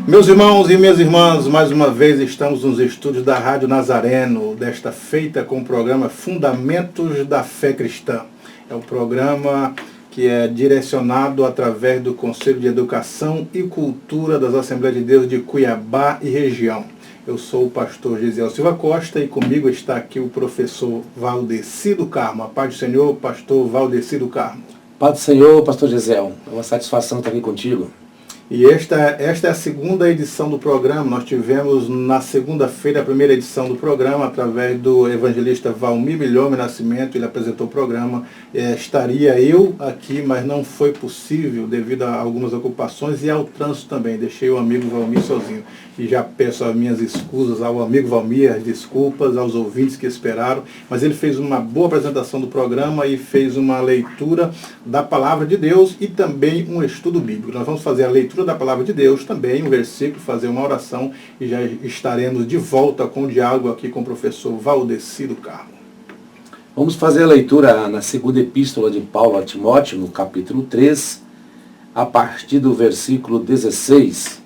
Meus irmãos e minhas irmãs, mais uma vez estamos nos estúdios da Rádio Nazareno, desta feita com o programa Fundamentos da Fé Cristã. É um programa que é direcionado através do Conselho de Educação e Cultura das Assembleias de Deus de Cuiabá e região. Eu sou o pastor Gisiel Silva Costa e comigo está aqui o professor Valdeci do Carmo. A paz do Senhor, pastor Valdeci do Carmo. Paz do Senhor, pastor Gisiel. É uma satisfação estar aqui contigo. E esta é a segunda edição do programa. Nós tivemos na segunda-feira a primeira edição do programa, através do evangelista Valmir Milhome Nascimento. Ele apresentou o programa. Estaria eu aqui, mas não foi possível devido a algumas ocupações e ao trânsito também. Deixei o amigo Valmir sozinho. E já peço as minhas escusas ao amigo Valmir, as desculpas aos ouvintes que esperaram. Mas ele fez uma boa apresentação do programa e fez uma leitura da Palavra de Deus e também um estudo bíblico. Nós vamos fazer a leitura da Palavra de Deus, também um versículo, fazer uma oração e já estaremos de volta com o diálogo aqui com o professor Valdeci do Carmo. Vamos fazer a leitura na segunda epístola de Paulo a Timóteo, no capítulo 3, a partir do versículo 16.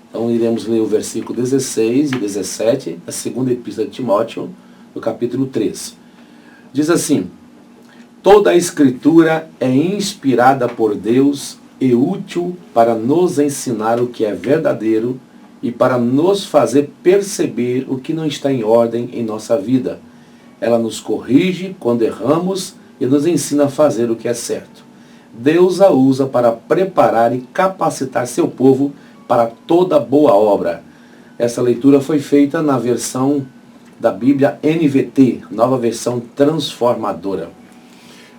Então iremos ler o versículo 16 e 17, da segunda epístola de Timóteo, no capítulo 3. Diz assim: toda a Escritura é inspirada por Deus e útil para nos ensinar o que é verdadeiro e para nos fazer perceber o que não está em ordem em nossa vida. Ela nos corrige quando erramos e nos ensina a fazer o que é certo. Deus a usa para preparar e capacitar seu povo para toda boa obra. Essa leitura foi feita na versão da Bíblia NVT, nova versão transformadora.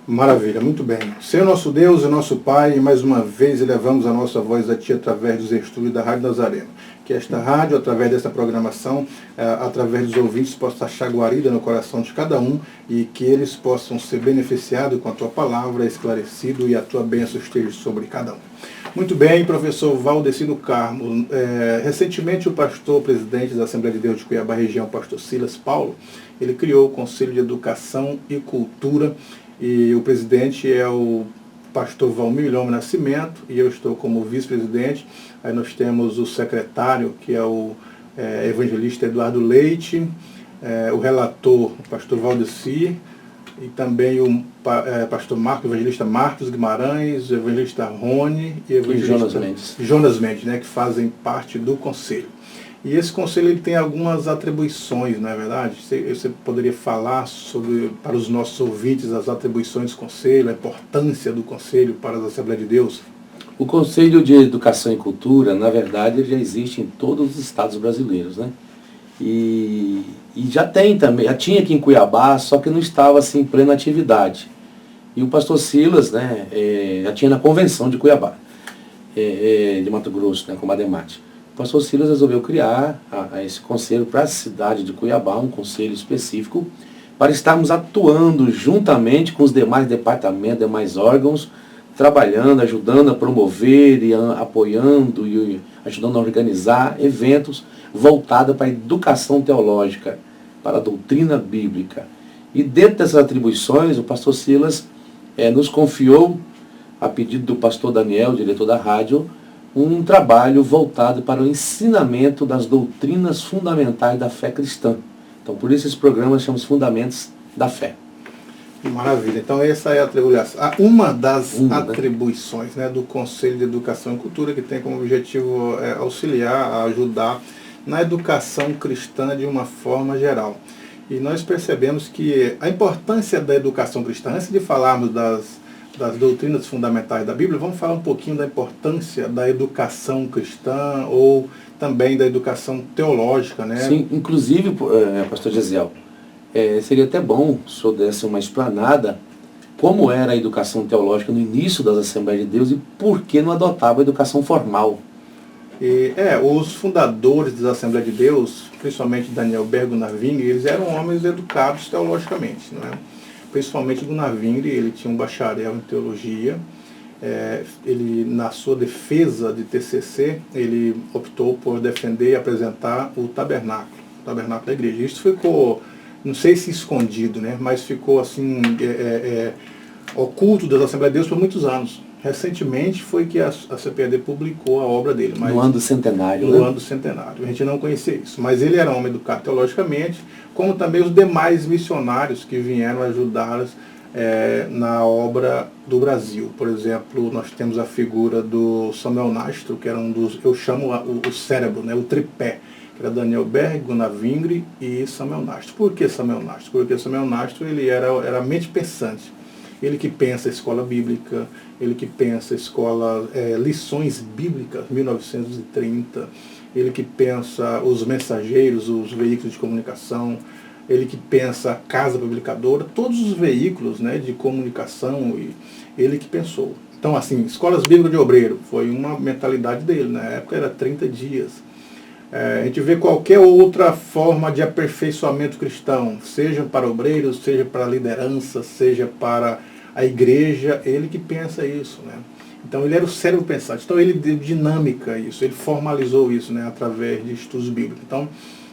Maravilha, muito bem. Senhor nosso Deus e nosso Pai, mais uma vez elevamos a nossa voz a Ti através dos estúdios da Rádio Nazareno. Que esta rádio, através desta programação, através dos ouvintes, possa achar guarida no coração de cada um e que eles possam ser beneficiados com a Tua palavra, esclarecido e a Tua bênção esteja sobre cada um. Muito bem, professor Valdeci do Carmo. Recentemente o pastor presidente da Assembleia de Deus de Cuiabá região, pastor Silas Paulo, ele criou o Conselho de Educação e Cultura e o presidente é o pastor Valmir Milhome Nascimento e eu estou como vice-presidente. Aí nós temos o secretário, que é o evangelista Eduardo Leite, o relator, o pastor Valdeci, e também o pastor Marcos, o evangelista Marcos Guimarães, o evangelista Rony e o evangelista Jonas Mendes, né, que fazem parte do conselho. E esse conselho ele tem algumas atribuições, não é verdade? Você poderia falar sobre, para os nossos ouvintes, as atribuições do conselho, a importância do conselho para as Assembleias de Deus? O Conselho de Educação e Cultura, na verdade, ele já existe em todos os estados brasileiros, né? E já tem também, já tinha aqui em Cuiabá, só que não estava assim em plena atividade. E o pastor Silas, né, já tinha na convenção de Cuiabá, de Mato Grosso, né, com Mademate. O pastor Silas resolveu criar esse conselho para a cidade de Cuiabá, um conselho específico, para estarmos atuando juntamente com os demais departamentos, demais órgãos, trabalhando, ajudando a promover e apoiando e ajudando a organizar eventos voltados para a educação teológica, para a doutrina bíblica. E dentro dessas atribuições, o pastor Silas nos confiou, a pedido do pastor Daniel, diretor da rádio, um trabalho voltado para o ensinamento das doutrinas fundamentais da fé cristã. Então, por isso esse programa chama-se Fundamentos da Fé. Maravilha. Então, essa é uma das atribuições, né, do Conselho de Educação e Cultura, que tem como objetivo auxiliar, ajudar na educação cristã de uma forma geral. E nós percebemos que a importância da educação cristã, antes de falarmos das doutrinas fundamentais da Bíblia, vamos falar um pouquinho da importância da educação cristã ou também da educação teológica, né? Sim, inclusive, pastor Gisiel, seria até bom se o senhor desse uma explanada como era a educação teológica no início das Assembleias de Deus e por que não adotava a educação formal. Os fundadores das Assembleias de Deus, principalmente Daniel Bergo Navingre, eles eram homens educados teologicamente, não é? Principalmente do Navingre, ele tinha um bacharel em teologia. Ele, na sua defesa de TCC, ele optou por defender e apresentar o tabernáculo da igreja. Isso ficou, não sei se escondido, né, mas ficou assim, oculto das Assembleias de Deus por muitos anos. Recentemente foi que a CPAD publicou a obra dele. Mas no ano do centenário, no ano do centenário. A gente não conhecia isso. Mas ele era um homem educado teologicamente, como também os demais missionários que vieram ajudá-los na obra do Brasil. Por exemplo, nós temos a figura do Samuel Nastro, que era um dos, eu chamo o cérebro, né, o tripé, que era Daniel Berg, Gunnar Vingre e Samuel Nastro. Por que Samuel Nastro? Porque Samuel Nastro ele era mente pensante. Ele que pensa a escola bíblica, ele que pensa a escola, lições bíblicas, 1930, ele que pensa os mensageiros, os veículos de comunicação, ele que pensa a casa publicadora, todos os veículos, né, de comunicação, ele que pensou. Então, assim, escolas bíblicas de obreiro, foi uma mentalidade dele, na época era 30 dias. A gente vê qualquer outra forma de aperfeiçoamento cristão, seja para obreiros, seja para a liderança, seja para a igreja, ele que pensa isso, né? Então ele era o cérebro pensante. Então ele deu dinâmica a isso, ele formalizou isso, né, através de estudos bíblicos. Então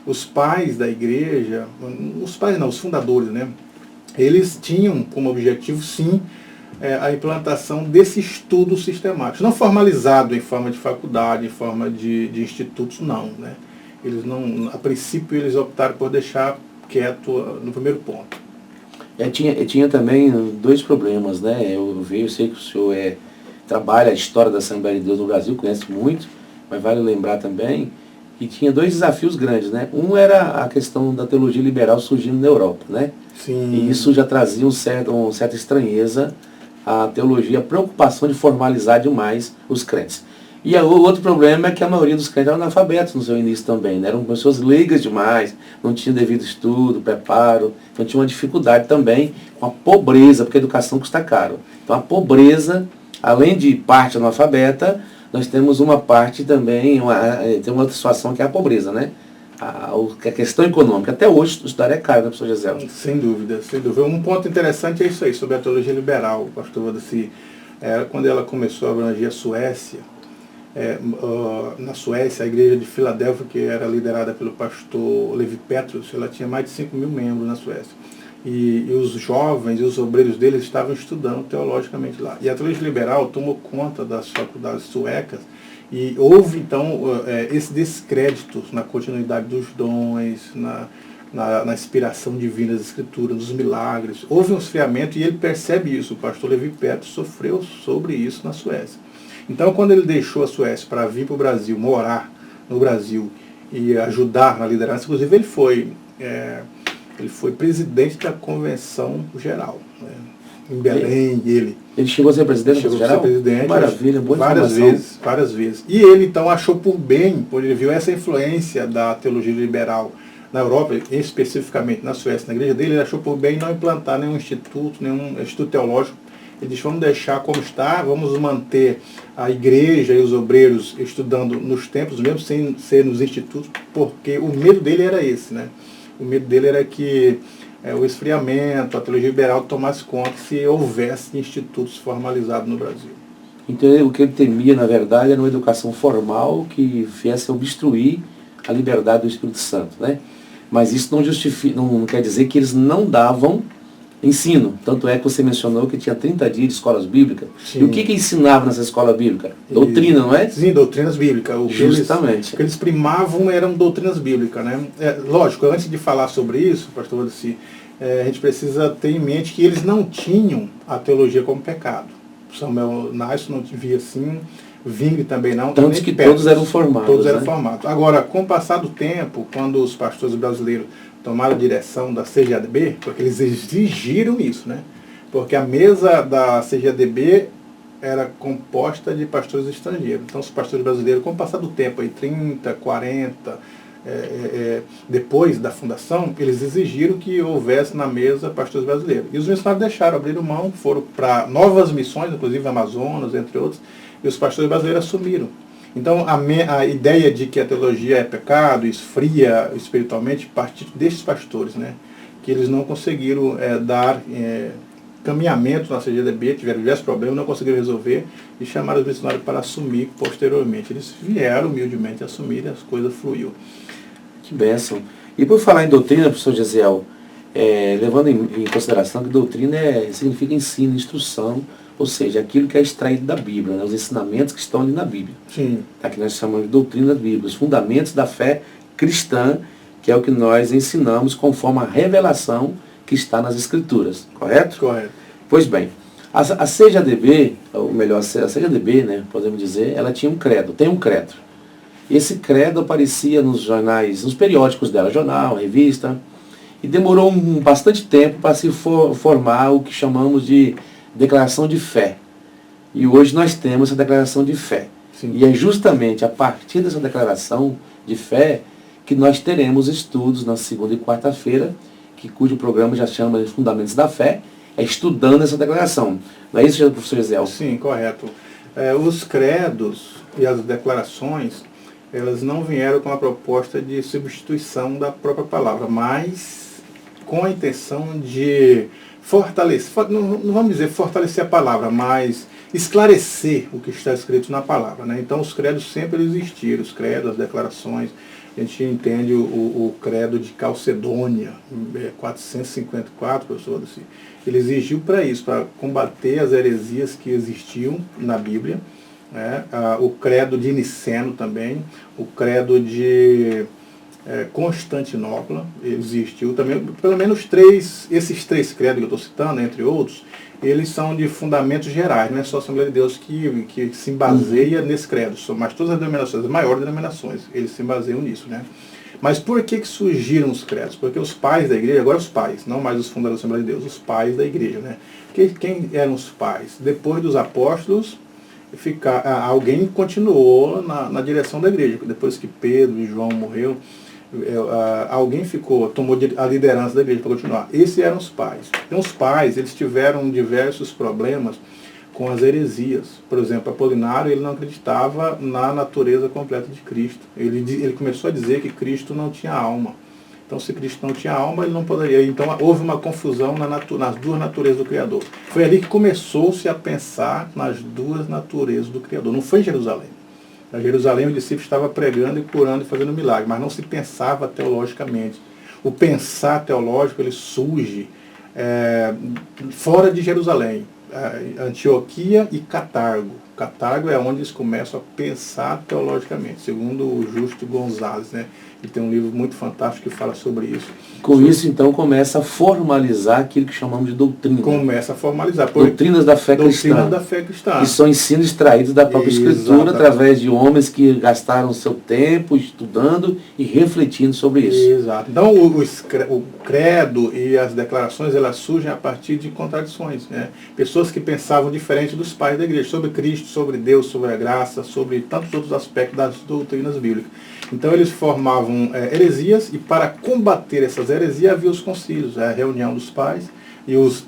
os pais da igreja, os pais não, os fundadores, né, eles tinham como objetivo, sim, a implantação desse estudo sistemático, não formalizado em forma de faculdade, em forma de institutos, não, né? Eles não, a princípio eles optaram por deixar quieto no primeiro ponto. Tinha também dois problemas, né? Eu sei que o senhor trabalha a história da Assembleia de Deus no Brasil, conhece muito, mas vale lembrar também que tinha dois desafios grandes, né? Um era a questão da teologia liberal surgindo na Europa, né? Sim. E isso já trazia uma certa estranheza à teologia, a preocupação de formalizar demais os crentes. E o outro problema é que a maioria dos crentes eram analfabetos no seu início também, né? Eram pessoas leigas demais, não tinham devido estudo, preparo, então tinha uma dificuldade também com a pobreza, porque a educação custa caro. Então a pobreza, além de parte analfabeta, nós temos uma parte também, tem uma outra situação que é a pobreza, né? A questão econômica. Até hoje estudar é caro, né, professor Gisel? Sem dúvida, sem dúvida. Um ponto interessante é isso aí, sobre a teologia liberal, pastor Valdeci. Quando ela começou a abranger a Suécia, na Suécia, a igreja de Filadélfia, que era liderada pelo pastor Levi Petrus, ela tinha mais de 5 mil membros na Suécia. E os jovens e os obreiros deles estavam estudando teologicamente lá. E a teologia liberal tomou conta das faculdades suecas e houve, então, esse descrédito na continuidade dos dons, na inspiração divina das Escrituras, dos milagres. Houve um esfriamento e ele percebe isso. O pastor Levi Petrus sofreu sobre isso na Suécia. Então, quando ele deixou a Suécia para vir para o Brasil, morar no Brasil e ajudar na liderança, inclusive ele foi presidente da Convenção Geral, né, em Belém. Ele chegou a ser presidente da Convenção Geral? Presidente, maravilha, boa várias vezes. E ele, então, achou por bem, porque ele viu essa influência da teologia liberal na Europa, especificamente na Suécia, na igreja dele, ele achou por bem não implantar nenhum instituto teológico. Ele disse, vamos deixar como está, vamos manter a igreja e os obreiros estudando nos templos, mesmo sem ser nos institutos, porque o medo dele era esse, né? O medo dele era que o esfriamento, a teologia liberal tomasse conta se houvesse institutos formalizados no Brasil. Então o que ele temia, na verdade, era uma educação formal que viesse a obstruir a liberdade do Espírito Santo, né? Mas isso não quer dizer que eles não davam ensino. Tanto é que você mencionou que tinha 30 dias de escolas bíblicas. Sim. E o que ensinava nessa escola bíblica? Doutrina, não é? Sim, doutrinas bíblicas. Justamente. O que eles primavam eram doutrinas bíblicas, né? Lógico, antes de falar sobre isso, pastor Valdeci, a gente precisa ter em mente que eles não tinham a teologia como pecado. Samuel Nastro não via assim, Vingre também não. Tanto que todos eram formados. Todos eram formados. Agora, com o passar do tempo, quando os pastores brasileiros tomaram a direção da CGADB, porque eles exigiram isso, né? Porque a mesa da CGADB era composta de pastores estrangeiros. Então, os pastores brasileiros, com o passar do tempo, aí, 30, 40, depois da fundação, eles exigiram que houvesse na mesa pastores brasileiros. E os missionários deixaram, abriram mão, foram para novas missões, inclusive Amazonas, entre outros, e os pastores brasileiros assumiram. Então, a ideia de que a teologia é pecado, esfria espiritualmente, parte desses pastores, né? Que eles não conseguiram dar caminhamento na CGDB, tiveram diversos problemas, não conseguiram resolver e chamaram os missionários para assumir posteriormente. Eles vieram humildemente assumir e as coisas fluíram. Que bênção. E por falar em doutrina, professor Gesiel, levando em consideração que doutrina significa ensino, instrução, ou seja, aquilo que é extraído da Bíblia, né? Os ensinamentos que estão ali na Bíblia. Sim. Que nós chamamos de doutrina bíblica, os fundamentos da fé cristã, que é o que nós ensinamos conforme a revelação que está nas Escrituras, correto? Correto. Pois bem, a CJDB, ou melhor, a CJDB, né, podemos dizer, ela tinha um credo, tem um credo. E esse credo aparecia nos jornais, nos periódicos dela, jornal, revista, e demorou bastante tempo para se formar o que chamamos de declaração de fé. E hoje nós temos essa declaração de fé. Sim. E é justamente a partir dessa declaração de fé que nós teremos estudos na segunda e quarta-feira, cujo programa já chama de Fundamentos da Fé, é estudando essa declaração. Não é isso, professor Gisel? Sim, correto. Os credos e as declarações, elas não vieram com a proposta de substituição da própria palavra, mas com a intenção de fortalecer, não vamos dizer fortalecer a palavra, mas esclarecer o que está escrito na palavra, né? Então os credos sempre existiram, os credos, as declarações. A gente entende o credo de Calcedônia, 454, professor, assim, ele exigiu para isso, para combater as heresias que existiam na Bíblia, né? O credo de Niceno também, o credo de Constantinopla existiu também, pelo menos esses três credos que eu estou citando, entre outros, eles são de fundamentos gerais, não é só a Assembleia de Deus que se baseia nesse credo, mas todas as denominações, as maiores denominações, eles se baseiam nisso, né? Mas por que surgiram os credos? Porque os pais da igreja, agora os pais, não mais os fundadores da Assembleia de Deus, os pais da igreja, né? Quem eram os pais? Depois dos apóstolos, alguém continuou na direção da igreja, depois que Pedro e João morreu, alguém tomou a liderança da igreja para continuar. Esses eram os pais. Então os pais, eles tiveram diversos problemas com as heresias. Por exemplo, Apolinário, ele não acreditava na natureza completa de Cristo. Ele começou a dizer que Cristo não tinha alma. Então, se Cristo não tinha alma, ele não poderia. Então, houve uma confusão nas duas naturezas do Criador. Foi ali que começou-se a pensar nas duas naturezas do Criador. Não foi em Jerusalém. Em Jerusalém, o discípulo estava pregando e curando e fazendo milagre, mas não se pensava teologicamente. O pensar teológico, ele surge fora de Jerusalém. Antioquia e Catargo. Catargo é onde eles começam a pensar teologicamente, segundo o Justo Gonzalez, né? Ele tem um livro muito fantástico que fala sobre isso. Com isso, então, começa a formalizar aquilo que chamamos de doutrina. Começa a formalizar. Doutrinas da fé cristã. Doutrinas da fé cristã. Que são ensinos extraídos da própria Escritura, através de homens que gastaram seu tempo estudando e refletindo sobre isso. Exato. Então, o credo e as declarações, elas surgem a partir de contradições, né? Pessoas que pensavam diferente dos pais da igreja, sobre Cristo, sobre Deus, sobre a graça, sobre tantos outros aspectos das doutrinas bíblicas. Então eles formavam heresias, e para combater essas heresias havia os concílios, a reunião dos pais e os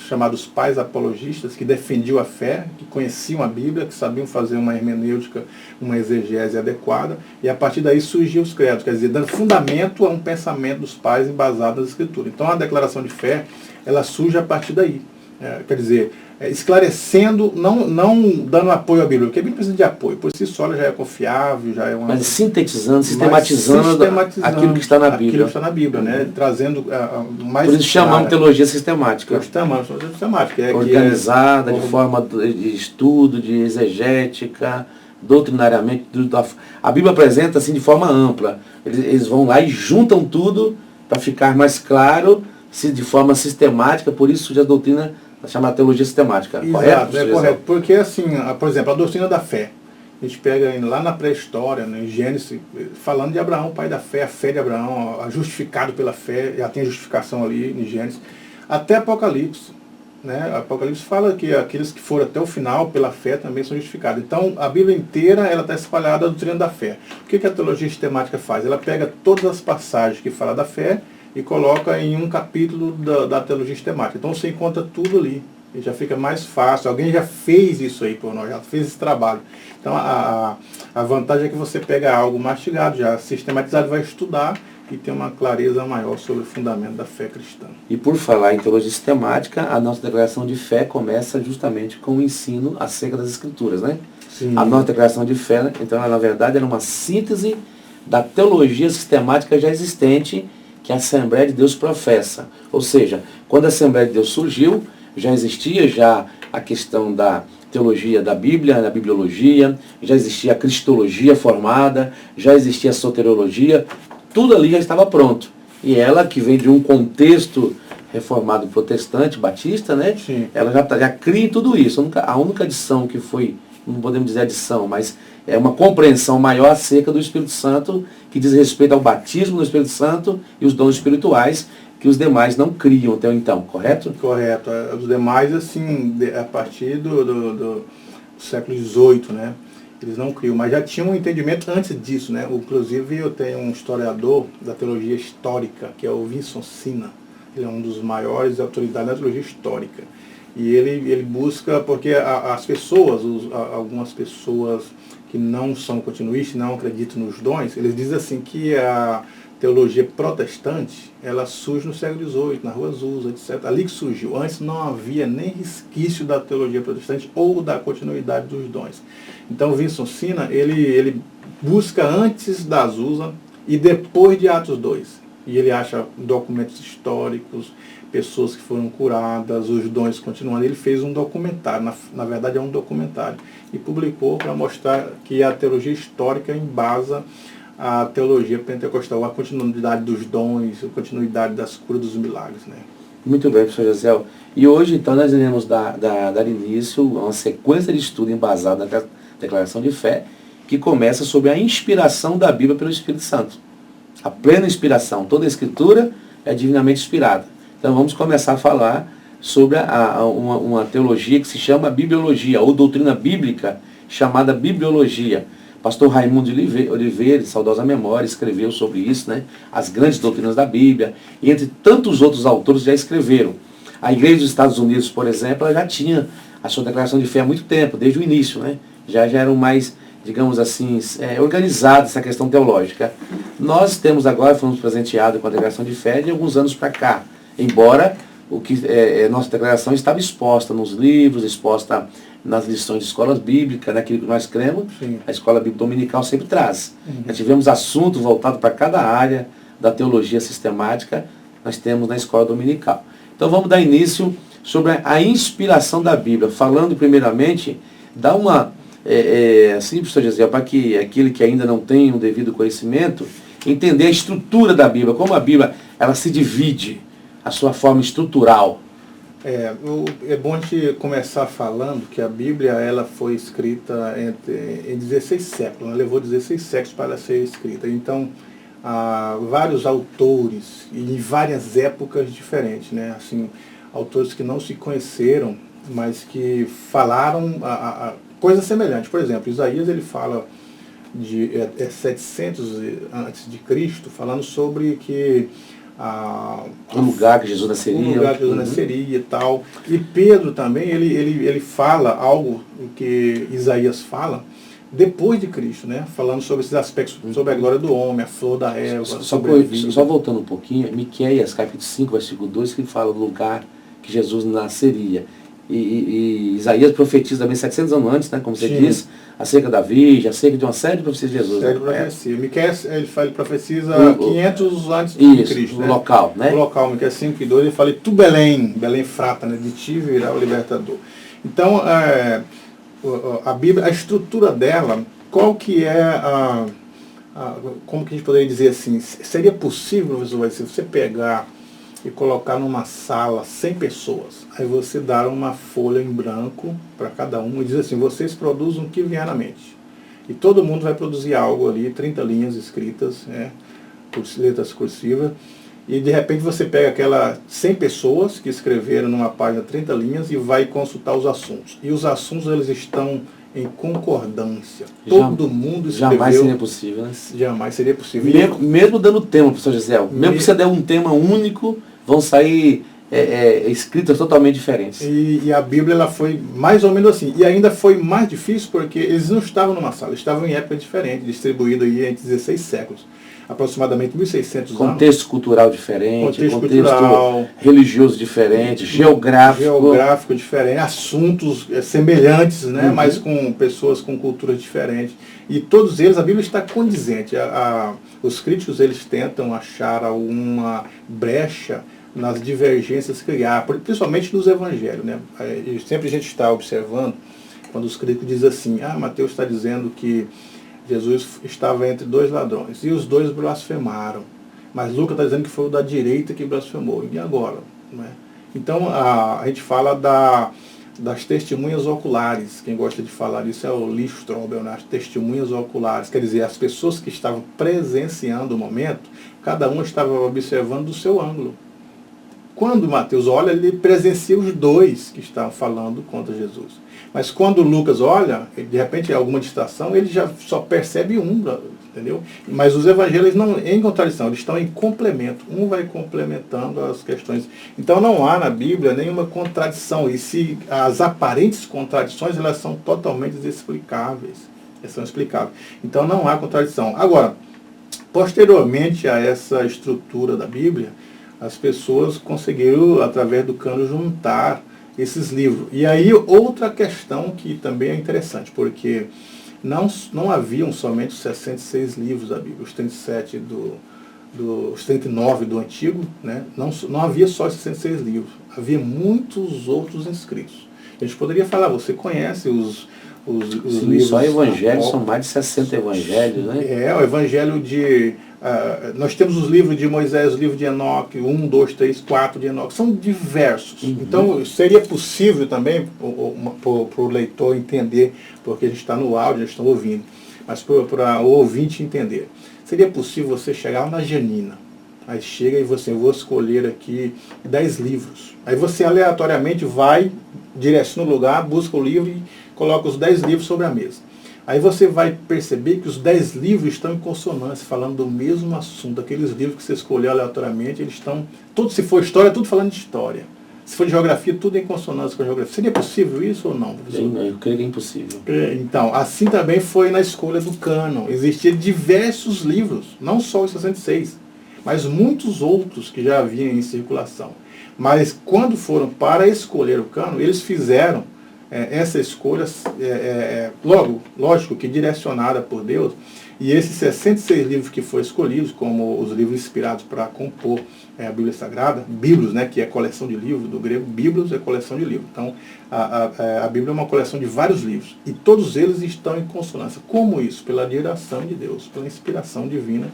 chamados pais apologistas, que defendiam a fé, que conheciam a Bíblia, que sabiam fazer uma hermenêutica, uma exegese adequada, e a partir daí surgiam os credos, quer dizer, dando fundamento a um pensamento dos pais embasado nas Escrituras. Então a declaração de fé, ela surge a partir daí. Quer dizer, esclarecendo, não dando apoio à Bíblia, porque a Bíblia precisa de apoio, por si só ela já é confiável, já é uma... Mas sistematizando aquilo que está na Bíblia. Aquilo que está na Bíblia, né? Trazendo mais... Por isso chamamos teologia sistemática. Chamamos teologia sistemática. Organizada, de forma de estudo, de exegética, doutrinariamente. A Bíblia apresenta assim de forma ampla. Eles vão lá e juntam tudo para ficar mais claro, de forma sistemática, por isso surge a doutrina chamada teologia sistemática. Exato, correto? Correto. Porque assim, por exemplo, a doutrina da fé. A gente pega lá na pré-história, né, em Gênesis, falando de Abraão, pai da fé, a fé de Abraão, justificado pela fé, já tem justificação ali em Gênesis, até Apocalipse. Né? Apocalipse fala que aqueles que foram até o final pela fé também são justificados. Então a Bíblia inteira ela está espalhada a doutrina da fé. O que a teologia sistemática faz? Ela pega todas as passagens que falam da fé e coloca em um capítulo da teologia sistemática. Então você encontra tudo ali. E já fica mais fácil. Alguém já fez isso aí por nós, já fez esse trabalho. Então a vantagem é que você pega algo mastigado, já sistematizado, vai estudar e tem uma clareza maior sobre o fundamento da fé cristã. E por falar em teologia sistemática, a nossa declaração de fé começa justamente com o ensino acerca das Escrituras, né? Sim. A nossa declaração de fé, então, ela, na verdade, era uma síntese da teologia sistemática já existente que a Assembleia de Deus professa. Ou seja, quando a Assembleia de Deus surgiu, já existia a questão da teologia da Bíblia, da bibliologia, já existia a cristologia formada, já existia a soteriologia, tudo ali já estava pronto. E ela, que vem de um contexto reformado protestante, batista, né? Sim. Ela já cria em tudo isso. A única adição que foi, não podemos dizer adição, mas é uma compreensão maior acerca do Espírito Santo, que diz respeito ao batismo do Espírito Santo e os dons espirituais, que os demais não criam até então, correto? Correto. Os demais, assim, a partir do século XVIII, né? Eles não criam, mas já tinham um entendimento antes disso, né? Inclusive, eu tenho um historiador da teologia histórica, que é o Vincent Sina. Ele é um dos maiores autoridades da teologia histórica. E ele busca, porque as pessoas, algumas pessoas que não são continuistas, não acreditam nos dons, eles dizem assim que a teologia protestante, ela surge no século XVIII, na Rua Azusa, etc. Ali que surgiu. Antes não havia nem resquício da teologia protestante ou da continuidade dos dons. Então, Vincent Sina, ele busca antes da Azusa e depois de Atos 2. E ele acha documentos históricos, pessoas que foram curadas, os dons continuando. Ele fez um documentário, na verdade é um documentário, e publicou para mostrar que a teologia histórica embasa a teologia pentecostal, a continuidade dos dons, a continuidade das curas dos milagres, né? Muito bem, professor José. E hoje, então, nós iremos dar início a uma sequência de estudo embasada na declaração de fé, que começa sobre a inspiração da Bíblia pelo Espírito Santo. A plena inspiração. Toda a Escritura é divinamente inspirada. Então, vamos começar a falar sobre uma teologia que se chama bibliologia, ou doutrina bíblica chamada bibliologia. Pastor Raimundo de Oliveira, de saudosa memória, escreveu sobre isso, né? As grandes doutrinas da Bíblia, e entre tantos outros autores já escreveram. A Igreja dos Estados Unidos, por exemplo, ela já tinha a sua declaração de fé há muito tempo, desde o início, né? Já eram mais, digamos assim, organizados essa questão teológica. Nós temos agora, fomos presenteados com a declaração de fé de alguns anos para cá, embora nossa declaração estava exposta nos livros, exposta nas lições de escolas bíblicas, naquilo que nós cremos. Sim. A escola bíblica dominical sempre traz. Já tivemos assuntos voltados para cada área da teologia sistemática, nós temos na escola dominical. Então vamos dar início sobre a inspiração da Bíblia, falando primeiramente, dá uma, assim, professor José, para que aquele que ainda não tem um devido conhecimento, entender a estrutura da Bíblia, como a Bíblia ela se divide, a sua forma estrutural. É bom a gente começar falando que a Bíblia ela foi escrita em 16 séculos, ela levou 16 séculos para ser escrita. Então, há vários autores em várias épocas diferentes, né? Assim, autores que não se conheceram, mas que falaram coisas semelhantes. Por exemplo, Isaías ele fala de 700 antes de Cristo, falando sobre que o lugar que Jesus nasceria. O lugar que Jesus nasceria e tal. E Pedro também, ele fala algo que Isaías fala depois de Cristo, né? Falando sobre esses aspectos, sobre a glória do homem, a flor da erva, só voltando um pouquinho, Miqueias, capítulo 5, versículo 2, que fala do lugar que Jesus nasceria. E Isaías profetiza também 700 anos antes, né, como você disse, acerca da Virgem, acerca de uma série de profecias de Jesus. Série de profecia. Miqueias, ele profetiza 500 antes de Cristo. O local, né? O local, Miqueias 5 e 2, ele fala, tu Belém, Belém Frata, né, de ti virá o libertador. Então, a Bíblia, a estrutura dela, qual que é como que a gente poderia dizer assim, seria possível, você pegar e colocar numa sala 100 pessoas, aí você dá uma folha em branco para cada um e diz assim, vocês produzam o que vier na mente. E todo mundo vai produzir algo ali, 30 linhas escritas, né, letras cursivas, e de repente você pega aquelas 100 pessoas que escreveram numa página 30 linhas e vai consultar os assuntos. E os assuntos eles estão em concordância. Todo mundo escreveu. Jamais seria possível, né? Jamais seria possível. Mesmo dando tema, professor Gisele, mesmo que você der um tema único, vão sair escritas totalmente diferentes. E a Bíblia ela foi mais ou menos assim. E ainda foi mais difícil porque eles não estavam numa sala, eles estavam em época diferente, distribuído aí entre 16 séculos. Aproximadamente 1.600 anos. Contexto cultural diferente, contexto cultural, religioso diferente, geográfico diferente, assuntos semelhantes, né? Mas com pessoas com culturas diferentes. E todos eles, a Bíblia está condizente. Os críticos eles tentam achar alguma brecha nas divergências que há, principalmente nos evangelhos, né? Sempre a gente está observando, quando os críticos dizem assim, Mateus está dizendo que Jesus estava entre dois ladrões, e os dois blasfemaram, mas Lucas está dizendo que foi o da direita que blasfemou, e agora? Né? Então, a gente fala das testemunhas oculares. Quem gosta de falar isso é o Lee Strobel, né? As testemunhas oculares, quer dizer, as pessoas que estavam presenciando o momento, cada um estava observando do seu ângulo. Quando Mateus olha, ele presencia os dois que estavam falando contra Jesus. Mas quando Lucas olha, de repente, em alguma distração, ele já só percebe um, entendeu? Mas os evangelhos não em contradição, eles estão em complemento. Um vai complementando as questões. Então não há na Bíblia nenhuma contradição. E se as aparentes contradições, elas são totalmente explicáveis. Elas são explicáveis. Então não há contradição. Agora, posteriormente a essa estrutura da Bíblia, as pessoas conseguiram, através do cânon, juntar esses livros. E aí outra questão que também é interessante, porque não haviam somente os 66 livros da Bíblia, os 37 os 39 do Antigo, né? Não havia só 66 livros, havia muitos outros inscritos. A gente poderia falar, você conhece os Sim, livros... Só evangelhos, são mais de 60 evangelhos, né? O evangelho de... nós temos os livros de Moisés, o livro de Enoque, 1, 2, 3, 4 de Enoque, são diversos. Uhum. Então, seria possível também para o leitor entender, porque a gente está no áudio, eles estão ouvindo, mas para o ouvinte entender. Seria possível você chegar lá na Janina, aí chega e você, eu vou escolher aqui 10 livros. Aí você aleatoriamente vai, direciona o lugar, busca o livro e coloca os 10 livros sobre a mesa. Aí você vai perceber que os 10 livros estão em consonância, falando do mesmo assunto. Aqueles livros que você escolheu aleatoriamente, eles estão, tudo, se for história, tudo falando de história. Se for de geografia, tudo em consonância com a geografia. Seria possível isso ou não, professor? Eu creio que é impossível. Então, assim também foi na escolha do cânon. Existiam diversos livros, não só os 66, mas muitos outros que já haviam em circulação. Mas quando foram para escolher o cânon, eles fizeram essa escolha, lógico que direcionada por Deus, e esses 66 livros que foram escolhidos, como os livros inspirados para compor a Bíblia Sagrada, Biblos, né, que é coleção de livros, do grego, Biblos é coleção de livros. Então, a Bíblia é uma coleção de vários livros, e todos eles estão em consonância. Como isso? Pela direção de Deus, pela inspiração divina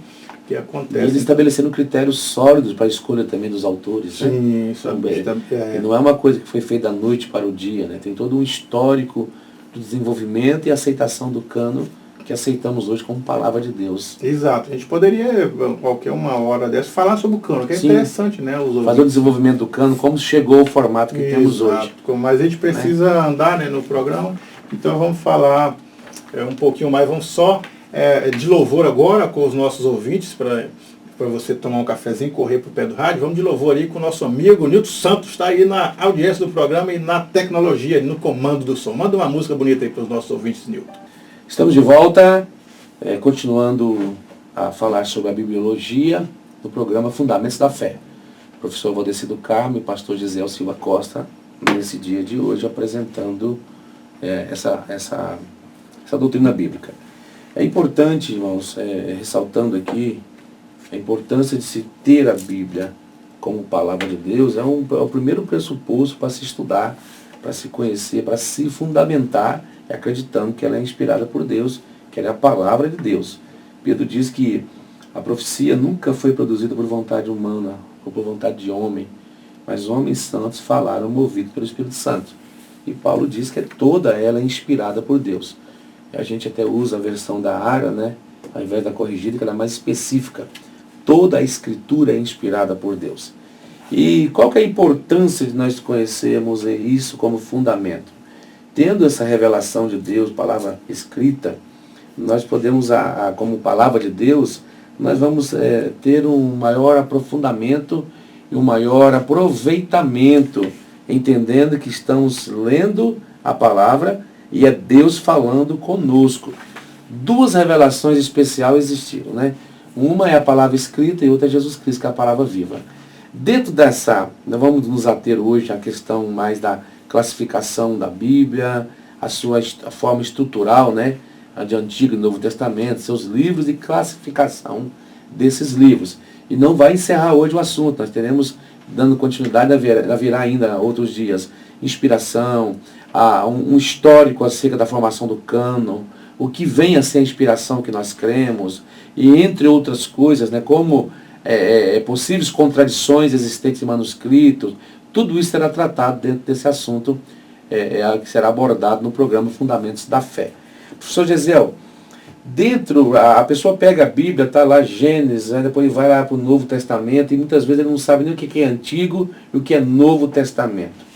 que acontece. E eles estabeleceram critérios sólidos para a escolha também dos autores. Sim, né? isso E não é uma coisa que foi feita da noite para o dia, né? Tem todo um histórico do desenvolvimento e aceitação do cânon que aceitamos hoje como palavra de Deus. Exato. A gente poderia, qualquer uma hora dessa, falar sobre o cânon, que é interessante, né? Fazer o desenvolvimento do cânon, como chegou ao formato que temos hoje. Mas a gente precisa andar, né, no programa, então vamos falar um pouquinho mais, vamos só de louvor agora com os nossos ouvintes, para você tomar um cafezinho e correr para o pé do rádio. Vamos de louvor aí com o nosso amigo Nilton Santos, está aí na audiência do programa e na tecnologia, no comando do som. Manda uma música bonita aí para os nossos ouvintes, Nilton. Estamos de volta, continuando a falar sobre a bibliologia no programa Fundamentos da Fé. Professor Valdeci do Carmo e pastor Gisel Silva Costa, nesse dia de hoje, apresentando essa doutrina bíblica. É importante, irmãos, ressaltando aqui, a importância de se ter a Bíblia como palavra de Deus é o primeiro pressuposto para se estudar, para se conhecer, para se fundamentar, acreditando que ela é inspirada por Deus, que ela é a palavra de Deus. Pedro diz que a profecia nunca foi produzida por vontade humana ou por vontade de homem, mas homens santos falaram movidos pelo Espírito Santo. E Paulo diz que toda ela é inspirada por Deus. A gente até usa a versão da Ara, né, ao invés da corrigida, que ela é mais específica. Toda a Escritura é inspirada por Deus. E qual que é a importância de nós conhecermos isso como fundamento? Tendo essa revelação de Deus, palavra escrita, nós podemos, como palavra de Deus, nós vamos ter um maior aprofundamento e um maior aproveitamento, entendendo que estamos lendo a palavra e é Deus falando conosco. Duas revelações especiais existiram, né? Uma é a palavra escrita e outra é Jesus Cristo, que é a palavra viva. Dentro dessa, nós vamos nos ater hoje à questão mais da classificação da Bíblia, a forma estrutural, né, de Antigo e Novo Testamento, seus livros e classificação desses livros. E não vai encerrar hoje o assunto, nós teremos dando continuidade, haverá ainda outros dias, inspiração, um histórico acerca da formação do cânon, o que vem a ser a inspiração que nós cremos, e entre outras coisas, né, como possíveis contradições existentes em manuscritos, tudo isso será tratado dentro desse assunto que será abordado no programa Fundamentos da Fé. Professor Gesiel, a pessoa pega a Bíblia, está lá Gênesis, né, depois vai lá para o Novo Testamento, e muitas vezes ele não sabe nem o que é Antigo e o que é Novo Testamento.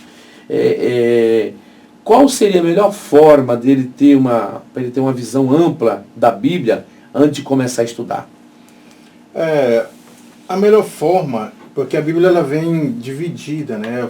Qual seria a melhor forma dele ter uma visão ampla da Bíblia antes de começar a estudar? A melhor forma, porque a Bíblia ela vem dividida, né?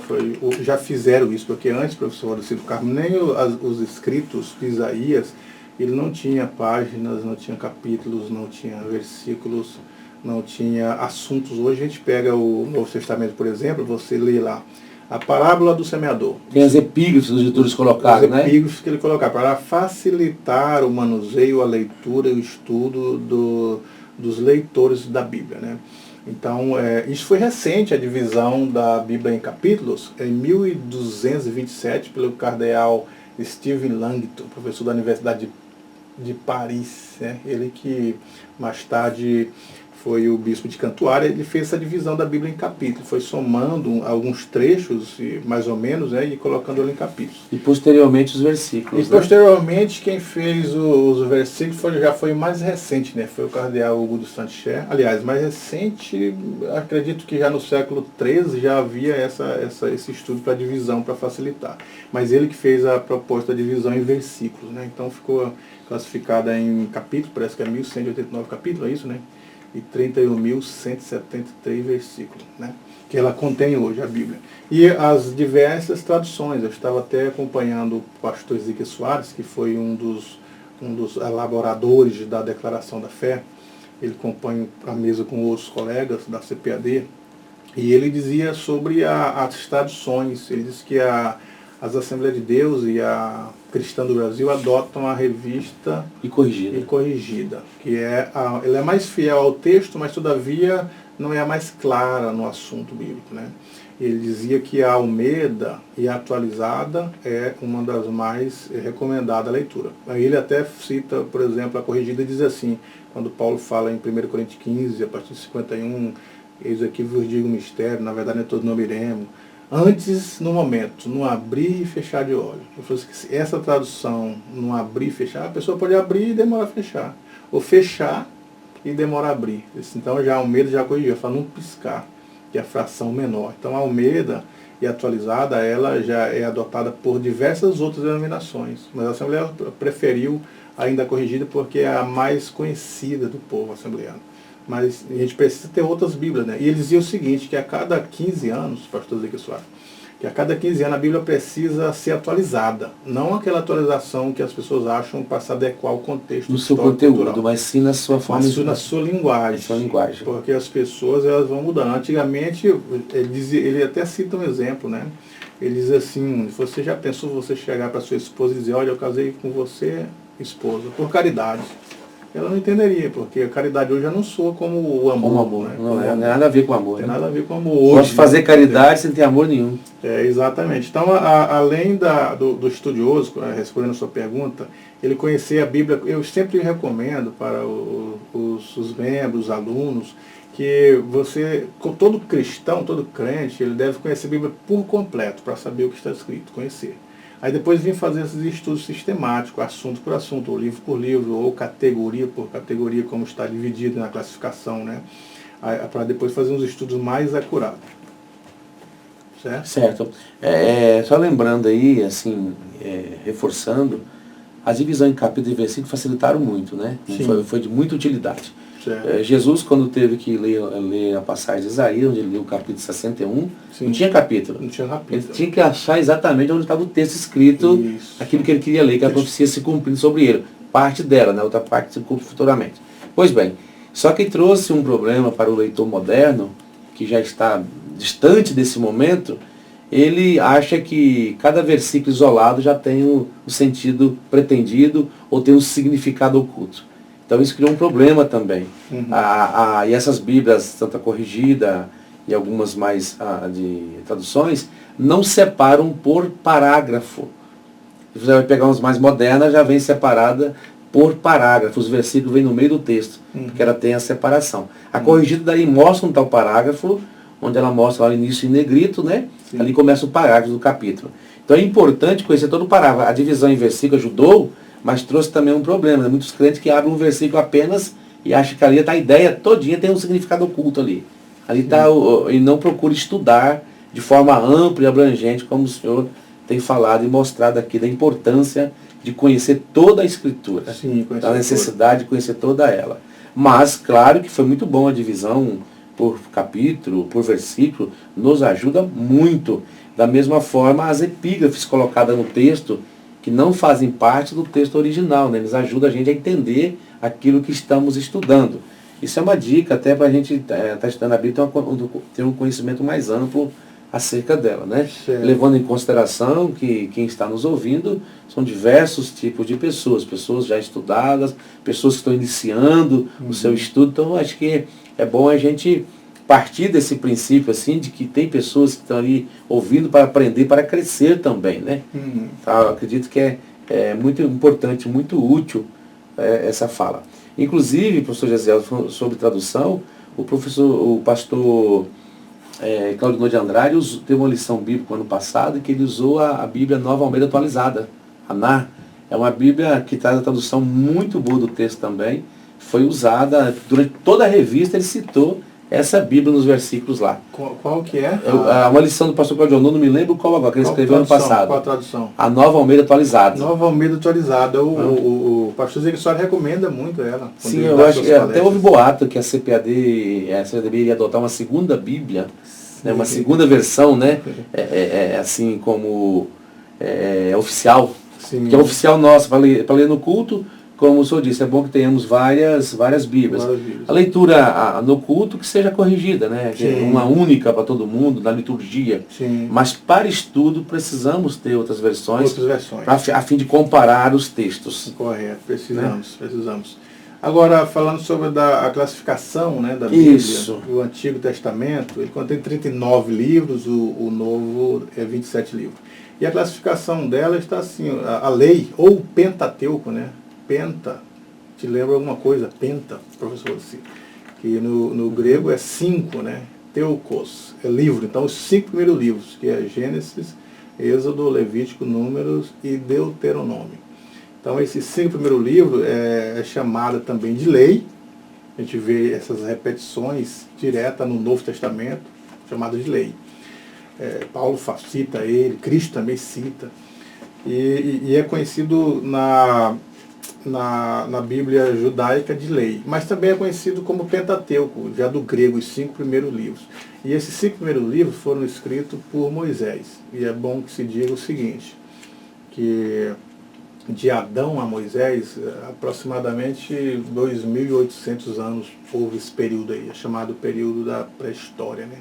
Já fizeram isso, porque antes, professor Alcido Carmo, nem os escritos de Isaías, ele não tinha páginas, não tinha capítulos, não tinha versículos, não tinha assuntos. Hoje a gente pega o Novo Testamento, por exemplo, você lê lá a parábola do semeador. Tem as epígrafes que os editores colocaram, né? Os epígrafes que ele colocaram, para facilitar o manuseio, a leitura e o estudo dos leitores da Bíblia, né? Então, isso foi recente, a divisão da Bíblia em capítulos, em 1227, pelo cardeal Stephen Langton, professor da Universidade de Paris, né? Ele que mais tarde foi o bispo de Cantuária. Ele fez essa divisão da Bíblia em capítulos, foi somando alguns trechos, mais ou menos, né, e colocando ele em capítulos. E posteriormente os versículos. E posteriormente quem fez os versículos já foi mais recente, né? Foi o cardeal Hugo de Saint-Cher. Aliás, mais recente, acredito que já no século XIII já havia esse estudo para divisão, para facilitar. Mas ele que fez a proposta de divisão em versículos, né? Então ficou classificada em capítulos, parece que é 1189 capítulos, é isso, né? E 31.173 versículos, né? Que ela contém hoje, a Bíblia. E as diversas traduções. Eu estava até acompanhando o pastor Ezequiel Soares, que foi um dos elaboradores da Declaração da Fé. Ele compõe a mesa com outros colegas da CPAD, e ele dizia sobre as traduções. Ele disse que as Assembleias de Deus e a Cristã do Brasil adotam a revista e corrigida, que ela é mais fiel ao texto, mas todavia não é a mais clara no assunto bíblico, né? Ele dizia que a Almeida e a atualizada é uma das mais recomendadas à leitura. Aí ele até cita, por exemplo, a corrigida, diz assim, quando Paulo fala em 1 Coríntios 15, a partir de 51, eis aqui vos digo o mistério, na verdade não todos não iremos. Antes, no momento, não abrir e fechar de olho. Eu falei assim, essa tradução, não abrir e fechar, a pessoa pode abrir e demorar a fechar. Ou fechar e demorar a abrir. Então já a Almeida já corrigiu, fala não piscar, que é a fração menor. Então a Almeida e a atualizada, ela já é adotada por diversas outras denominações. Mas a Assembleia preferiu ainda a corrigida porque é a mais conhecida do povo assembleano. Mas a gente precisa ter outras Bíblias, né? E ele dizia o seguinte, que a cada 15 anos, pastor Ezequiel Soares, que a cada 15 anos a Bíblia precisa ser atualizada. Não aquela atualização que as pessoas acham para se adequar ao contexto no seu conteúdo, cultural, mas sim na sua forma. Mas na sua linguagem. Sua linguagem. Porque as pessoas elas vão mudando. Antigamente, ele até cita um exemplo, né? Ele diz assim, você já pensou você chegar para sua esposa e dizer, olha, eu casei com você, esposa, por caridade. Ela não entenderia, porque a caridade hoje já não soa como o amor. Como amor, né? não tem nada a ver com amor. Tem né? nada a ver com amor hoje. Posso fazer caridade sem ter amor nenhum. Exatamente. Então, além do estudioso, respondendo a sua pergunta, ele conhecer a Bíblia, eu sempre recomendo para os membros, os alunos, que todo cristão, todo crente, ele deve conhecer a Bíblia por completo, para saber o que está escrito, conhecer. Aí depois vim fazer esses estudos sistemáticos, assunto por assunto, ou livro por livro, ou categoria por categoria, como está dividido na classificação, né? Para depois fazer uns estudos mais acurados. Certo? Certo. Só lembrando aí, assim, reforçando, as divisões em capítulo e versículo facilitaram muito, né? Foi de muita utilidade. Jesus, quando teve que ler a passagem de Isaías, onde ele leu o capítulo 61, não tinha capítulo. Não tinha capítulo. Ele tinha que achar exatamente onde estava o texto escrito, aquilo que ele queria ler, que a profecia se cumprindo sobre ele. Parte dela, né? Outra parte se cumpre futuramente. Pois bem, só que trouxe um problema para o leitor moderno, que já está distante desse momento. Ele acha que cada versículo isolado já tem o sentido pretendido ou tem um significado oculto. Então isso criou um problema também. E essas Bíblias, tanto a corrigida e algumas mais de traduções, não separam por parágrafo. Você vai pegar umas mais modernas, já vem separada por parágrafo. Os versículos vêm no meio do texto, porque ela tem a separação. A corrigida daí mostra um tal parágrafo, onde ela mostra lá o início em negrito, né? Sim. Ali começa o parágrafo do capítulo. Então é importante conhecer todo o parágrafo. A divisão em versículo ajudou, mas trouxe também um problema, né? Muitos crentes que abrem um versículo apenas e acham que ali a ideia todinha tem um significado oculto ali. Ali está, e não procura estudar de forma ampla e abrangente, como o senhor tem falado e mostrado aqui, da importância de conhecer toda a Escritura. Sim, da necessidade de conhecer toda ela. Mas, claro que foi muito bom a divisão por capítulo, por versículo, nos ajuda muito. Da mesma forma, as epígrafes colocadas no texto, que não fazem parte do texto original, né? Eles ajudam a gente a entender aquilo que estamos estudando. Isso é uma dica até para a gente estar estudando a Bíblia, ter um conhecimento mais amplo acerca dela, né? Levando em consideração que quem está nos ouvindo são diversos tipos de pessoas, pessoas já estudadas, pessoas que estão iniciando o seu estudo. Então, acho que é bom a gente partir desse princípio, assim, de que tem pessoas que estão ali ouvindo para aprender, para crescer também, né? Tá, eu acredito que é muito importante, muito útil essa fala. Inclusive, professor Gesiel, sobre tradução, o pastor Claudinei de Andrade teve uma lição bíblica ano passado, em que ele usou a Bíblia Nova Almeida Atualizada, a NAR. É uma Bíblia que traz a tradução muito boa do texto também. Foi usada durante toda a revista, ele citou essa Bíblia nos versículos lá. Qual que é? Uma lição do pastor Claudio, não me lembro qual agora, que ele escreveu ano passado. Qual a tradução? A Nova Almeida Atualizada. Nova Almeida Atualizada. O pastor Zé recomenda muito ela. Sim, eu acho que até houve boato que a CPAD iria adotar uma segunda Bíblia, né, uma segunda versão, né? Assim como oficial. Sim. Que é oficial nossa, para ler no culto. Como o senhor disse, é bom que tenhamos várias Bíblias. A leitura no culto que seja corrigida, né? Uma única para todo mundo, na liturgia. Sim. Mas para estudo precisamos ter outras versões. A fim de comparar os textos. Correto, precisamos. Agora, falando sobre a classificação, né, da Bíblia, o Antigo Testamento, ele contém 39 livros, o Novo é 27 livros. E a classificação dela está assim, a lei, ou o Pentateuco, né? Penta, te lembra alguma coisa? Penta, professor, assim, que no grego é 5, né? Teukos, é livro. Então, os 5 primeiros livros, que é Gênesis, Êxodo, Levítico, Números e Deuteronômio. Então, esses 5 primeiros livros é chamada também de lei. A gente vê essas repetições diretas no Novo Testamento, chamada de lei. Paulo cita ele, Cristo também cita. E é conhecido na Bíblia judaica de lei, mas também é conhecido como Pentateuco, já do grego, os 5 primeiros livros. E esses 5 primeiros livros foram escritos por Moisés. E é bom que se diga o seguinte, que de Adão a Moisés, aproximadamente 2.800 anos houve esse período aí, é chamado período da pré-história, né?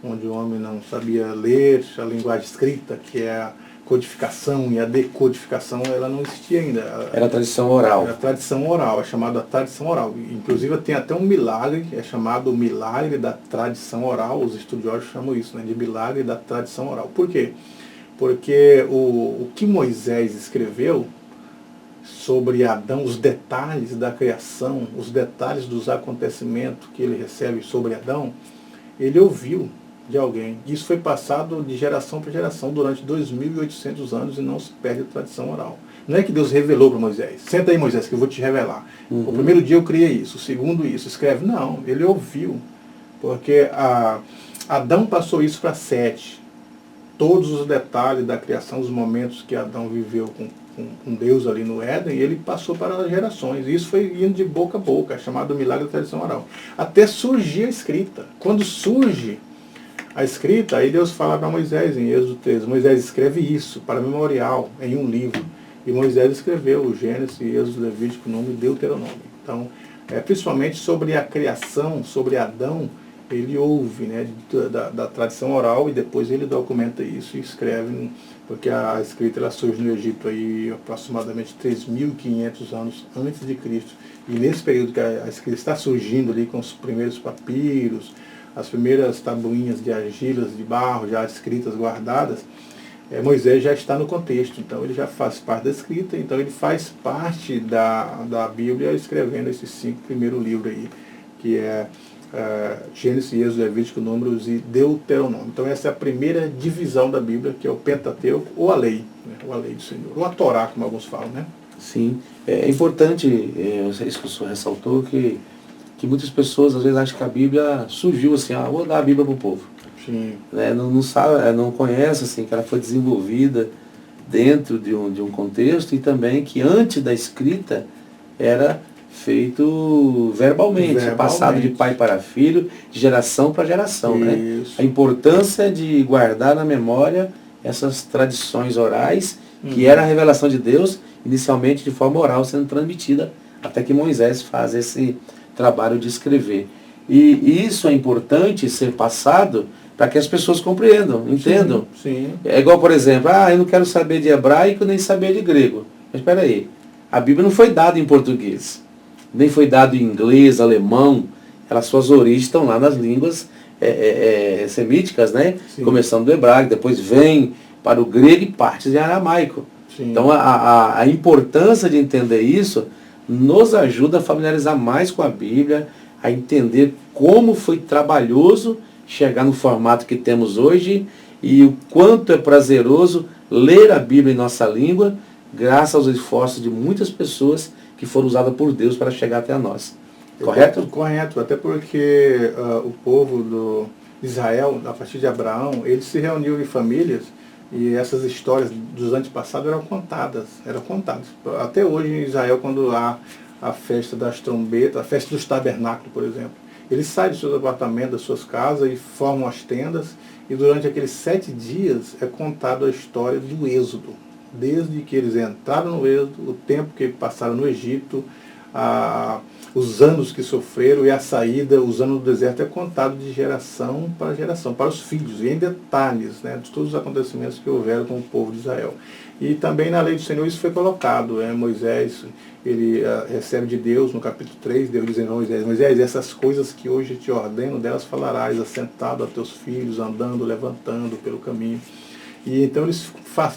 Onde o homem não sabia ler a linguagem escrita, que é a codificação, e a decodificação ela não existia ainda. Era a tradição oral. Era a tradição oral, é chamada tradição oral. Inclusive tem até um milagre, é chamado milagre da tradição oral, os estudiosos chamam isso, né, de milagre da tradição oral. Por quê? Porque o que Moisés escreveu sobre Adão, os detalhes da criação, os detalhes dos acontecimentos que ele recebe sobre Adão, ele ouviu de alguém. Isso foi passado de geração para geração durante 2.800 anos e não se perde a tradição oral. Não é que Deus revelou para Moisés. Senta aí, Moisés, que eu vou te revelar. O primeiro dia eu criei isso, o segundo isso. Escreve. Não, ele ouviu. Porque Adão passou isso para Sete. Todos os detalhes da criação, os momentos que Adão viveu com Deus ali no Éden, ele passou para as gerações. E isso foi indo de boca a boca, é chamado milagre da tradição oral. Até surgir a escrita. Quando surge a escrita, aí Deus fala para Moisés em Êxodo 13, Moisés escreve isso para memorial, em um livro. E Moisés escreveu o Gênesis, Êxodo, Levítico, Número e Deuteronômio. Então, principalmente sobre a criação, sobre Adão, ele ouve, né, da tradição oral e depois ele documenta isso e escreve, porque a escrita ela surge no Egito aí aproximadamente 3.500 anos antes de Cristo. E nesse período que a escrita está surgindo ali com os primeiros papiros, as primeiras tabuinhas de argilas, de barro, já escritas, guardadas, Moisés já está no contexto, então ele já faz parte da escrita, então ele faz parte da Bíblia escrevendo esses 5 primeiros livros aí, que é Gênesis, Êxodo, Levítico, Números e Deuteronômio. Então essa é a primeira divisão da Bíblia, que é o Pentateuco, ou a lei, né? Ou a lei do Senhor, ou a Torá, como alguns falam, né? Sim, é importante, isso que o senhor ressaltou, que muitas pessoas às vezes acham que a Bíblia surgiu assim, vou dar a Bíblia para o povo. Sim. Né? Não sabe, não conhece assim, que ela foi desenvolvida dentro de um contexto, e também que antes da escrita era feito verbalmente, passado de pai para filho, de geração para geração. Né? A importância de guardar na memória essas tradições orais, que era a revelação de Deus, inicialmente de forma oral, sendo transmitida, até que Moisés faz esse trabalho de escrever. E isso é importante ser passado para que as pessoas compreendam, entendam. Sim. É igual, por exemplo, eu não quero saber de hebraico nem saber de grego. Mas espera aí, a Bíblia não foi dada em português, nem foi dada em inglês, alemão. Suas origens estão lá nas línguas semíticas, né? Sim. Começando do hebraico, depois vem para o grego e partes de aramaico. Sim. Então a importância de entender isso nos ajuda a familiarizar mais com a Bíblia, a entender como foi trabalhoso chegar no formato que temos hoje e o quanto é prazeroso ler a Bíblia em nossa língua, graças aos esforços de muitas pessoas que foram usadas por Deus para chegar até nós. Correto? Correto, até porque o povo de Israel, a partir de Abraão, ele se reuniu em famílias e essas histórias dos antepassados eram contadas. Até hoje em Israel, quando há a festa das trombetas, a festa dos tabernáculos, por exemplo, eles saem dos seus apartamentos, das suas casas e formam as tendas, e durante aqueles 7 dias é contada a história do Êxodo. Desde que eles entraram no Êxodo, o tempo que passaram no Egito, os anos que sofreram e a saída, os anos do deserto, é contado de geração, para os filhos, e em detalhes, né, de todos os acontecimentos que houveram com o povo de Israel. E também na lei do Senhor isso foi colocado. Moisés, ele recebe de Deus, no capítulo 3, Deus dizendo a Moisés, essas coisas que hoje te ordeno, delas falarás, assentado a teus filhos, andando, levantando pelo caminho. E então eles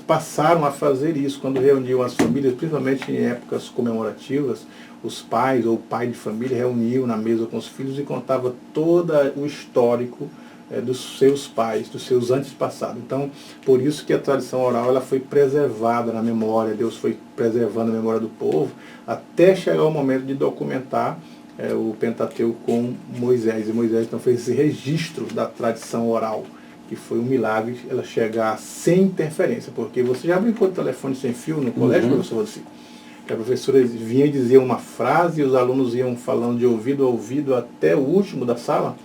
passaram a fazer isso, quando reuniam as famílias, principalmente em épocas comemorativas, os pais ou o pai de família reuniam na mesa com os filhos e contava todo o histórico dos seus pais, dos seus antepassados. Então, por isso que a tradição oral ela foi preservada na memória, Deus foi preservando a memória do povo, até chegar o momento de documentar o Pentateuco com Moisés. E Moisés então fez esse registro da tradição oral, que foi um milagre ela chegar sem interferência, porque você já brincou de telefone sem fio no colégio, professor Rodrigo? Que a professora vinha dizer uma frase e os alunos iam falando de ouvido a ouvido até o último da sala,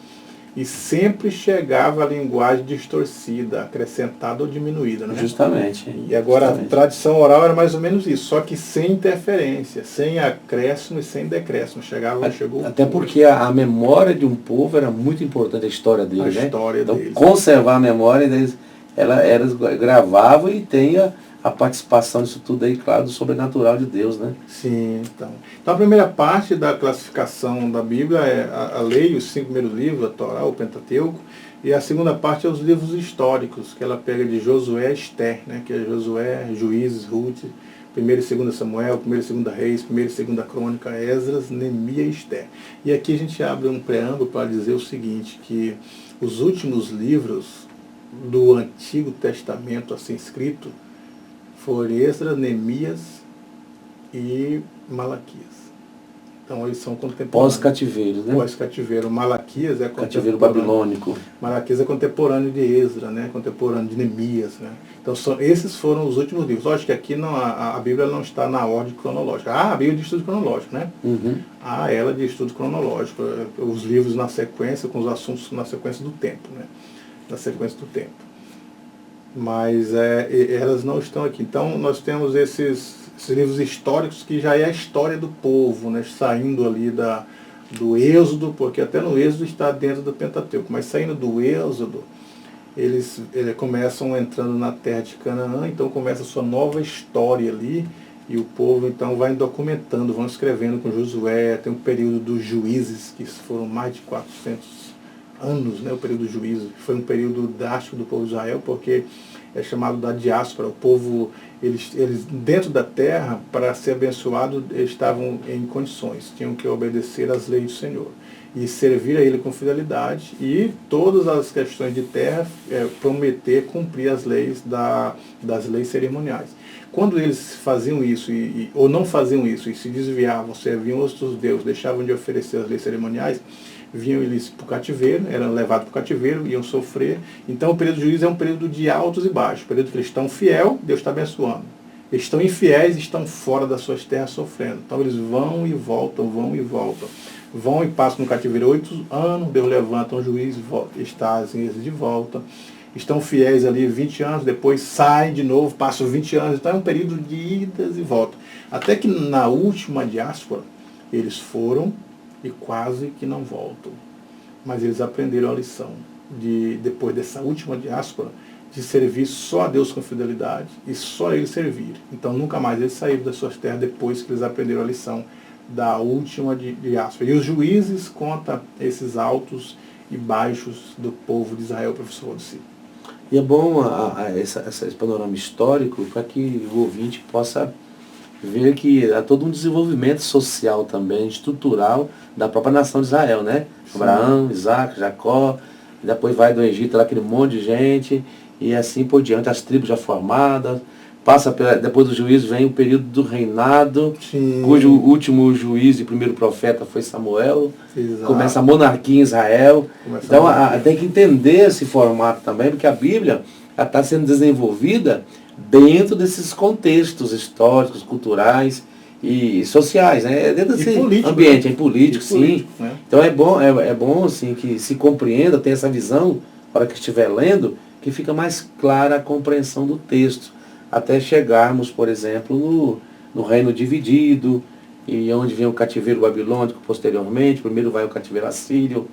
e sempre chegava a linguagem distorcida, acrescentada ou diminuída, né? Justamente. E agora a tradição oral era mais ou menos isso, só que sem interferência, sem acréscimo e sem decréscimo. Chegou. Até porque a memória de um povo era muito importante, a história deles, né? Então, conservar a memória deles, elas gravavam e tem a participação disso tudo aí, claro, do sobrenatural de Deus, né? Sim, então a primeira parte da classificação da Bíblia é a lei, os 5 primeiros livros, a Torá, o Pentateuco, e a segunda parte é os livros históricos, que ela pega de Josué a Esther, né? Que é Josué, Juízes, Ruth, 1 e 2 Samuel, 1 e 2 Reis, 1 e 2 Crônica, Esdras, Neemias e Esther. E aqui a gente abre um preâmbulo para dizer o seguinte, que os últimos livros do Antigo Testamento assim escrito foram Esdras, Neemias e Malaquias. Então eles são contemporâneos. Pós-cativeiro, né? Pós-cativeiro. Malaquias é cativeiro babilônico. Malaquias é contemporâneo de Esdras, né? Contemporâneo de Neemias, né? Então esses foram os últimos livros. Lógico que aqui não, a Bíblia não está na ordem cronológica. A Bíblia de estudo cronológico, né? Ela de estudo cronológico. Os livros na sequência, com os assuntos na sequência do tempo, né? Na sequência do tempo. Mas elas não estão aqui. Então nós temos esses livros históricos que já é a história do povo, né? Saindo ali do Êxodo, porque até no Êxodo está dentro do Pentateuco, mas saindo do Êxodo, eles começam entrando na terra de Canaã, então começa a sua nova história ali, e o povo então vai documentando, vão escrevendo com Josué, tem um período dos juízes, que foram mais de 400 anos, né, o período do juízo. Foi um período drástico do povo de Israel, porque é chamado da diáspora. O povo, eles dentro da terra, para ser abençoado, eles estavam em condições, tinham que obedecer às leis do Senhor e servir a Ele com fidelidade, e todas as questões de terra prometer cumprir as leis das leis cerimoniais. Quando eles faziam isso ou não faziam isso e se desviavam, serviam outros deuses, deixavam de oferecer as leis cerimoniais, vinham eles para o cativeiro, eram levados para o cativeiro, iam sofrer. Então o período do juízo é um período de altos e baixos. O período que eles estão fiel, Deus está abençoando. Eles estão infiéis, estão fora das suas terras sofrendo. Então eles vão e voltam, vão e voltam. Vão e passam no cativeiro 8 anos, Deus levanta um juiz, trazem eles de volta. Estão fiéis ali 20 anos, depois saem de novo, passam 20 anos. Então é um período de idas e voltas. Até que na última diáspora, eles foram e quase que não voltam. Mas eles aprenderam a lição depois dessa última diáspora, de servir só a Deus com fidelidade e só a Ele servir. Então nunca mais eles saíram das suas terras depois que eles aprenderam a lição da última diáspora. E os juízes contam esses altos e baixos do povo de Israel, professor Odeci. E é bom esse panorama histórico para que o ouvinte possa ver que há todo um desenvolvimento social também, estrutural, da própria nação de Israel, né? Sim. Abraão, Isaac, Jacó, depois vai do Egito lá aquele monte de gente, e assim por diante, as tribos já formadas. Depois do juízo vem o período do reinado, sim, cujo último juiz e primeiro profeta foi Samuel. Exato. Começa a monarquia em Israel. Então tem que entender esse formato também, porque a Bíblia está sendo desenvolvida dentro desses contextos históricos, culturais e sociais, né? Dentro desse ambiente, né? Político, sim. Político, né? Então é bom assim, que se compreenda, tenha essa visão, na hora que estiver lendo, que fica mais clara a compreensão do texto. Até chegarmos, por exemplo, no reino dividido, e onde vem o cativeiro babilônico posteriormente. Primeiro vai o cativeiro assírio,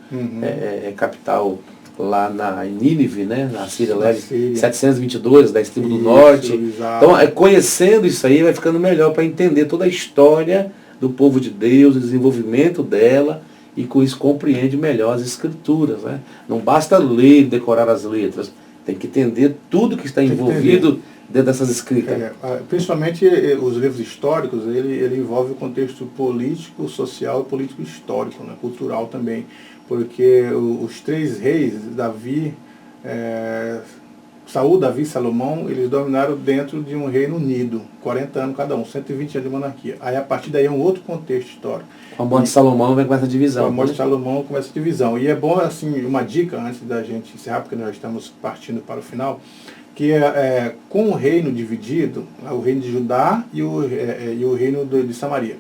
capital lá em Nínive, né? Na Síria, 722, da tribo do norte. Exato. Então, conhecendo isso aí, vai ficando melhor para entender toda a história do povo de Deus, o desenvolvimento dela, e com isso compreende melhor as escrituras, né? Não basta ler e decorar as letras, tem que entender tudo que está envolvido dentro dessas escritas. Principalmente os livros históricos, ele envolve o contexto político, social e político histórico, né? Cultural também, porque os três reis, Davi, Saul, Davi e Salomão, eles dominaram dentro de um reino unido, 40 anos cada um, 120 anos de monarquia. Aí a partir daí é um outro contexto histórico. Com a morte de Salomão vem com essa divisão. Com a morte de Salomão com essa divisão. E é bom, assim, uma dica antes da gente encerrar, porque nós estamos partindo para o final, que com o reino dividido, o reino de Judá e o reino de Samaria,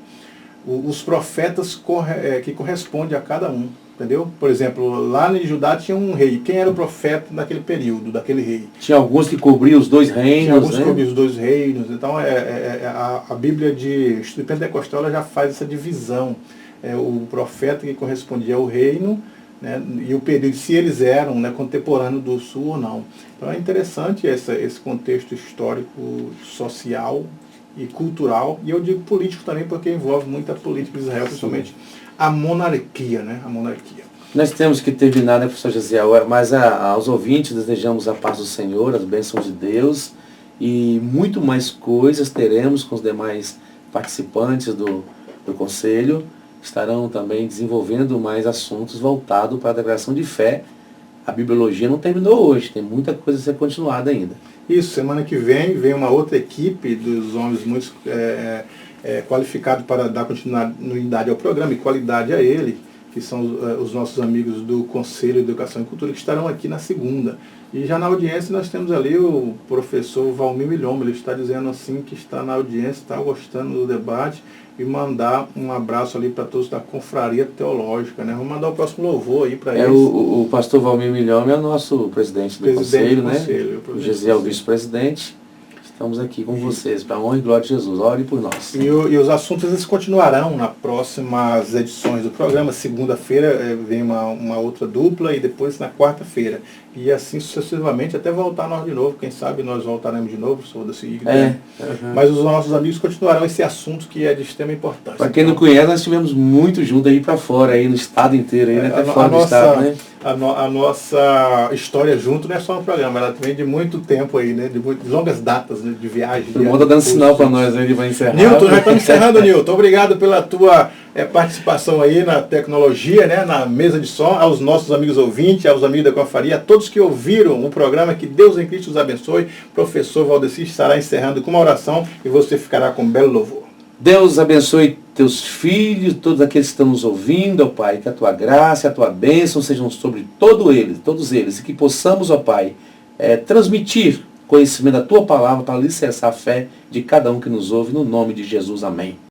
os profetas que correspondem a cada um, entendeu? Por exemplo, lá em Judá tinha um rei. Quem era o profeta naquele período, daquele rei? Tinha alguns que cobriam os dois reinos. Tinha alguns que cobriam os dois reinos. Então, a Bíblia de Pentecostal ela já faz essa divisão. O profeta que correspondia ao reino, né, e o período, se eles eram, né, contemporâneos do sul ou não. Então é interessante esse contexto histórico, social e cultural, e eu digo político também, porque envolve muita política de Israel, principalmente a monarquia, né? A monarquia. Nós temos que terminar, né, professor Gesiel, mas aos ouvintes desejamos a paz do Senhor, as bênçãos de Deus, e muito mais coisas teremos com os demais participantes do Conselho. Estarão também desenvolvendo mais assuntos voltados para a declaração de fé. A bibliologia não terminou hoje, tem muita coisa a ser continuada ainda. Isso, semana que vem uma outra equipe dos homens muito qualificados para dar continuidade ao programa e qualidade a ele, que são os nossos amigos do Conselho de Educação e Cultura, que estarão aqui na segunda. E já na audiência nós temos ali o professor Valmir Milhombo, ele está dizendo assim que está na audiência, está gostando do debate, e mandar um abraço ali para todos da Confraria Teológica, né? Vamos mandar o próximo louvor aí para eles. O pastor Valmir Milhombo é o nosso presidente do Conselho, né? O Gesiel, vice-presidente. Estamos aqui com vocês, para a honra e glória de Jesus. Ore por nós. E os assuntos eles continuarão nas próximas edições do programa. Segunda-feira vem uma outra dupla e depois na quarta-feira. E assim sucessivamente, até voltar nós de novo. Quem sabe nós voltaremos de novo, sou da seguinte. Mas os nossos amigos continuarão esse assunto que é de extrema importância. Para quem não conhece, nós estivemos muito juntos aí para fora, aí no estado inteiro, aí, até fora do estado, né? a nossa história junto não é só um programa, ela vem de muito tempo aí, né? De longas datas, né? De viagem. O irmão tá dando sinal para nós, ele vai encerrar. Nilton, já estamos encerrando, Nilton. Obrigado pela tua participação aí na tecnologia, né? Na mesa de som, aos nossos amigos ouvintes, aos amigos da Confraria, a todos que ouviram o programa, que Deus em Cristo os abençoe. Professor Valdeci estará encerrando com uma oração e você ficará com um belo louvor. Deus abençoe teus filhos, todos aqueles que estão nos ouvindo, ó Pai, que a tua graça e a tua bênção sejam sobre todos eles, e que possamos, ó Pai, transmitir conhecimento da tua palavra para alicerçar a fé de cada um que nos ouve, no nome de Jesus, amém.